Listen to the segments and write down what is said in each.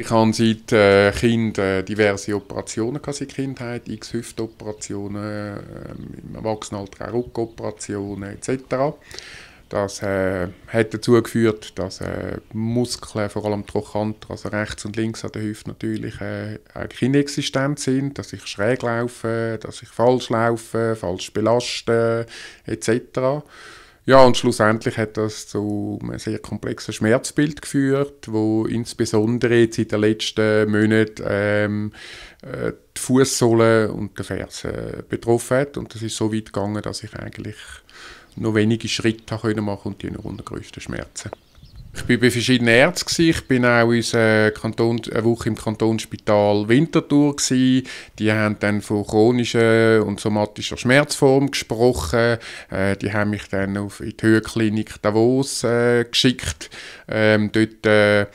Ich habe seit Kind diverse Operationen seit Kindheit, x Hüftoperationen, im Erwachsenenalter auch Rückenoperationen etc. Das hat dazu geführt, dass Muskeln, vor allem Trochanter, also rechts und links an der Hüfte natürlich eigentlich inexistent sind, dass ich schräg laufe, dass ich falsch laufe, falsch belaste etc. Ja, und schlussendlich hat das zu einem sehr komplexen Schmerzbild geführt, wo insbesondere jetzt in den letzten Monaten die Fußsohle und den Fersen betroffen hat. Und das ist so weit gegangen, dass ich eigentlich noch wenige Schritte machen konnte und die noch unter grössten Schmerzen. Ich war bei verschiedenen Ärzten. Ich bin auch eine Woche im Kantonsspital Winterthur. Die haben dann von chronischer und somatischer Schmerzform gesprochen. Die haben mich dann in die Höhenklinik Davos geschickt. Dort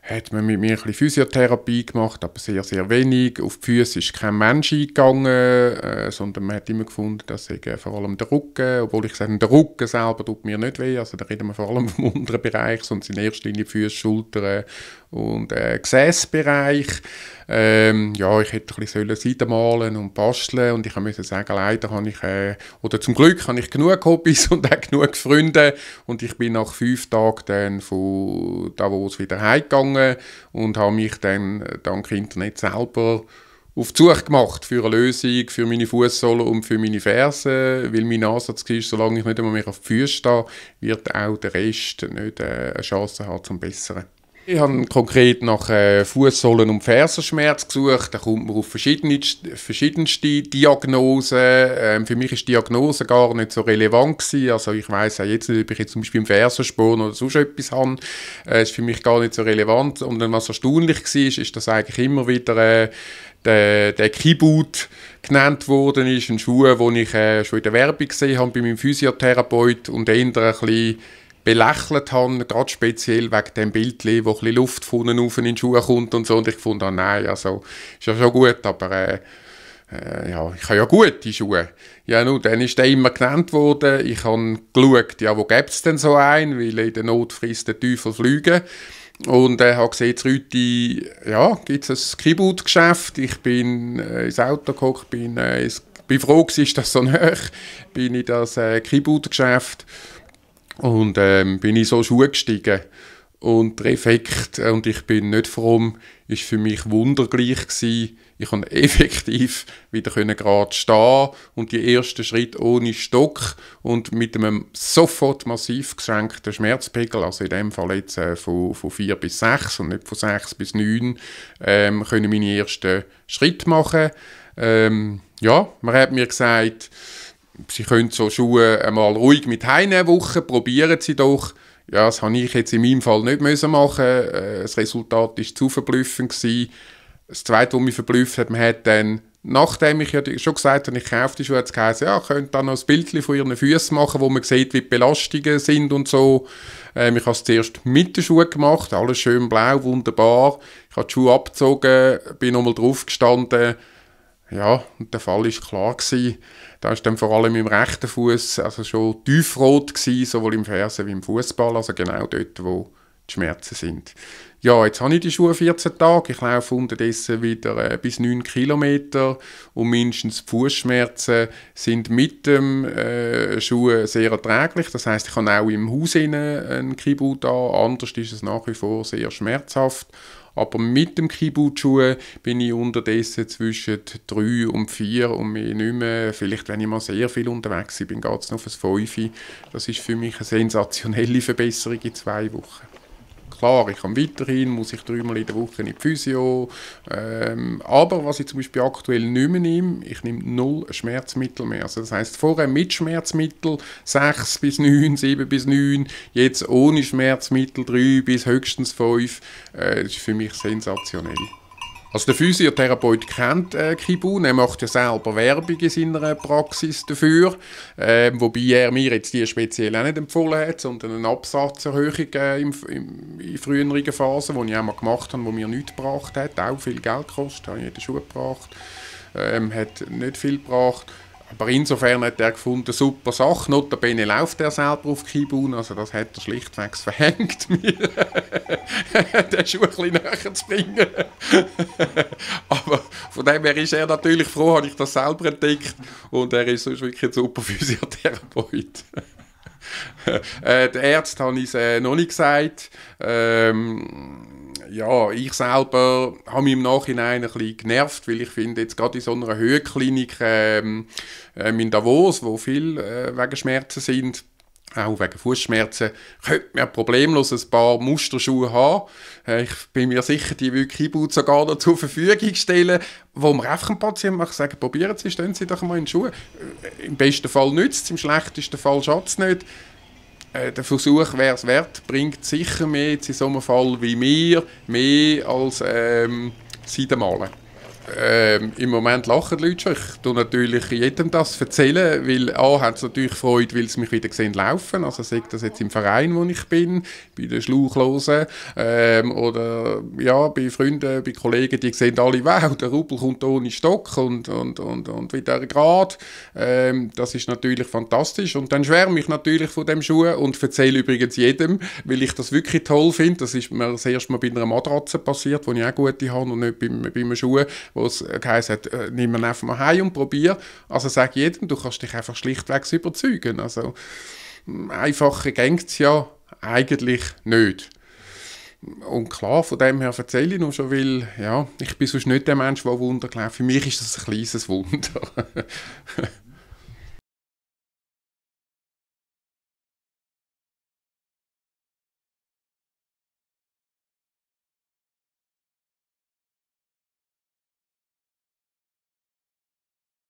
hat man mit mir ein bisschen Physiotherapie gemacht, aber sehr, sehr wenig. Auf die Füße ist kein Mensch eingegangen, sondern man hat immer gefunden, dass vor allem der Rücken, obwohl ich sage, der Rücken selber tut mir nicht weh, also da reden wir vor allem vom unteren Bereich, sondern in erster Linie Füße, Schultern und Gesäßbereich. Ja, ich hätte ein bisschen Seiten malen und basteln und ich musste sagen, leider habe ich, oder zum Glück habe ich genug Hobbys und auch genug Freunde und ich bin nach 5 Tagen dann von Davos wieder heimgegangen und habe mich dann dank Internet selber auf die Suche gemacht für eine Lösung für meine Fußsohle und für meine Fersen, weil mein Ansatz war, solange ich nicht einmal mehr auf die Füße stehe, wird auch der Rest nicht eine Chance haben zum Besseren. Ich habe konkret nach Fußsohlen- und Fersenschmerz gesucht. Da kommt man auf verschiedenste Diagnosen. Für mich ist die Diagnose gar nicht so relevant gewesen. Also ich weiss auch jetzt nicht, ob ich jetzt zum Beispiel einen Fersensporn oder sonst etwas habe. Ist für mich gar nicht so relevant. Und dann, was erstaunlich war, ist, dass eigentlich immer wieder der Keyboot genannt worden ist. Ein Schuh, den ich schon in der Werbung gesehen habe bei meinem Physiotherapeut und eher ein bisschen belächelt habe, gerade speziell wegen dem Bild, wo ein bisschen Luft von unten auf in den Schuh kommt und so. Und ich fand, nein, also, ist ja schon gut, aber ja, ich habe ja gute Schuhe. Ja, nun, dann ist der immer genannt worden. Ich habe geschaut, ja, wo gibt es denn so einen, weil in der Not frisst der Teufel Flüge. Und habe gesehen, in Rüti, ja, gibt es ein Keyboot-Geschäft. Ich bin ins Auto gekommen, bin froh gewesen, ist das so nah, bin in das Keyboot-Geschäft. Und bin in so Schuhe gestiegen. Und der Effekt, und ich bin nicht fromm, ist für mich wundergleich gewesen. Ich konnte effektiv wieder gerade stehen und die ersten Schritte ohne Stock und mit einem sofort massiv gesenkten Schmerzpegel, also in dem Fall jetzt von 4 bis 6 und nicht von 6 bis 9, können meine ersten Schritte machen. Ja, man hat mir gesagt, Sie können so Schuhe einmal ruhig mit heimnehmen eine Woche, probieren Sie doch. Ja, das habe ich jetzt in meinem Fall nicht machen. Das Resultat war zu verblüffend gewesen. Das Zweite, was mich verblüfft hat, man hat dann, nachdem ich ja schon gesagt habe, ich kaufe die Schuhe, hat es geheißen, ja, könnt dann noch ein Bild von Ihren Füßen machen, wo man sieht, wie die Belastungen sind und so. Ich habe es zuerst mit den Schuhen gemacht, alles schön blau, wunderbar. Ich habe die Schuhe abgezogen, bin nochmal drauf gestanden. Ja, und der Fall war klar gewesen. Da war dann vor allem im rechten Fuß also schon tiefrot gewesen, sowohl im Fersen wie im Fußball, also genau dort, wo die Schmerzen sind. Ja, jetzt habe ich die Schuhe 14 Tage. Ich laufe unterdessen wieder bis 9 Kilometer und mindestens die Fußschmerzen sind mit dem Schuh sehr erträglich. Das heisst, ich kann auch im Haus einen Keyboot an. Anders ist es nach wie vor sehr schmerzhaft. Aber mit dem Keyboot-Schuh bin ich unterdessen zwischen 3 und 4 und mehr nicht mehr. Vielleicht, wenn ich mal sehr viel unterwegs bin, geht es noch auf ein 5. Das ist für mich eine sensationelle Verbesserung in 2 Wochen. Klar, ich kann weiterhin, muss ich 3-mal in der Woche in die Physio. Aber was ich zum Beispiel aktuell nicht mehr nehme, ich nehme 0 Schmerzmittel mehr. Also das heisst, vorher mit Schmerzmittel 6 bis 9, 7 bis 9, jetzt ohne Schmerzmittel 3 bis höchstens 5. Das ist für mich sensationell. Also der Physiotherapeut kennt Kibun, er macht ja selber Werbung in seiner Praxis dafür, wobei er mir jetzt die speziell auch nicht empfohlen hat, sondern eine Absatzerhöhung in früheren Phasen, die ich auch mal gemacht habe, die mir nichts gebracht hat, auch viel Geld gekostet, habe ich in den Schuh gebracht, hat nicht viel gebracht. Aber insofern hat er gefunden, super Sache. Notabene läuft er selber auf Kibun, also das hat er schlichtweg verhängt, mir den Schuh ein bisschen näher zu bringen. Aber von dem her ist er natürlich froh, habe ich das selber entdeckt. Und er ist sonst wirklich ein super Physiotherapeut. Den Ärzten habe ich es noch nicht gesagt. Ja, ich selber habe mich im Nachhinein ein bisschen genervt, weil ich finde, jetzt gerade in so einer Höhenklinik in Davos, wo viel wegen Schmerzen sind, auch wegen Fußschmerzen, könnte man problemlos ein paar Musterschuhe haben. Ich bin mir sicher, die will Kibun sogar noch zur Verfügung stellen, wo man einfach einem Patienten sagen, probieren Sie, stellen Sie doch mal in die Schuhe. Im besten Fall nützt es, im schlechtesten Fall schadet es nicht. Der Versuch wäre es wert, bringt sicher mehr jetzt in so einem Fall wie mir, mehr als Seidenmalen. Im Moment lachen die Leute schon. Ich tue natürlich jedem das erzählen, weil A, hat es natürlich Freude, weil sie mich wieder sehen laufen. Also sagt das jetzt im Verein, wo ich bin, bei den Schlauchlosen oder ja, bei Freunden, bei Kollegen, die sehen alle, wow, der Rubel kommt ohne Stock und wieder gerade. Das ist natürlich fantastisch. Und dann schwärme ich natürlich von dem Schuh und erzähle übrigens jedem, weil ich das wirklich toll finde. Das ist mir das erste Mal bei einer Matratze passiert, wo ich auch gute habe und nicht bei einem Schuh, wo es geheißen hat, nimm ihn einfach mal heim und probier. Also sag jedem, du kannst dich einfach schlichtweg überzeugen. Also einfacher geht es ja eigentlich nicht. Und klar, von dem her erzähle ich noch schon, weil ja, ich bin sonst nicht der Mensch, der Wunder glaubt. Für mich ist das ein kleines Wunder.